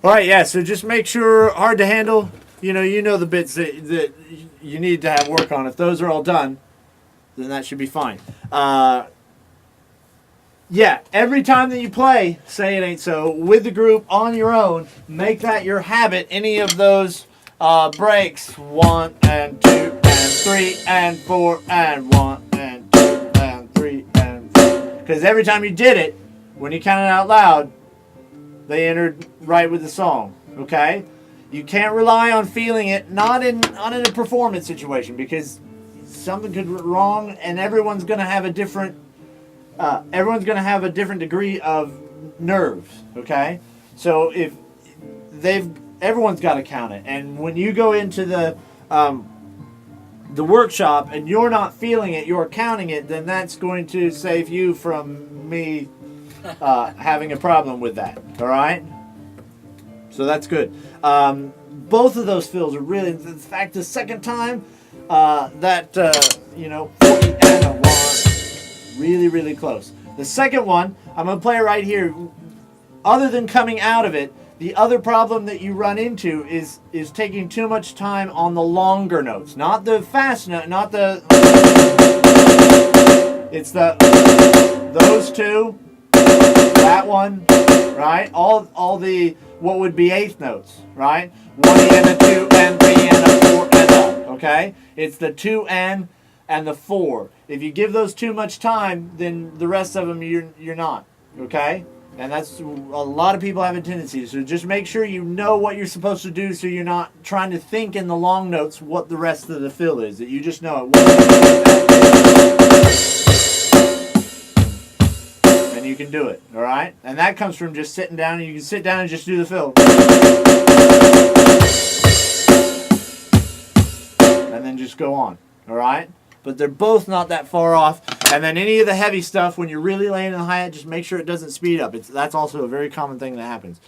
All right, yeah. So just make sure hard to handle. You know the bits that you need to have work on. If those are all done, then that should be fine. Yeah, every time that you play Say It Ain't So with the group on your own, make that your habit. Any of those breaks, 1 and 2 and 3 and 4 and 1 and 2 and 3 and 4. Because every time you did it, when you counted out loud, they entered right with the song. Okay, you can't rely on feeling it. Not in a performance situation, because something could go wrong, and everyone's going to have a different. Degree of nerves. Okay, so if everyone's got to count it, and when you go into the workshop and you're not feeling it, you're counting it, then that's going to save you from me having a problem with that. All right, so that's good. Both of those fills are really. In fact, the second time that 40 and a 1. Really, really close. The second one, I'm going to play it right here. Other than coming out of it, the other problem that you run into is taking too much time on the longer notes. Not the fast note, not the... It's those two, that one, right? All the, what would be eighth notes, right? 1 and a 2 and 3 and a 4 and a, okay? It's the 2 and the 4. If you give those too much time, then the rest of them you're not. Okay? And that's a lot of people have a tendency. So just make sure you know what you're supposed to do, so you're not trying to think in the long notes what the rest of the fill is. That you just know it. And you can do it. All right? And that comes from just sitting down, and you can sit down and just do the fill. And then just go on. All right? But they're both not that far off. And then any of the heavy stuff, when you're really laying in the hi-hat, just make sure it doesn't speed up. That's also a very common thing that happens.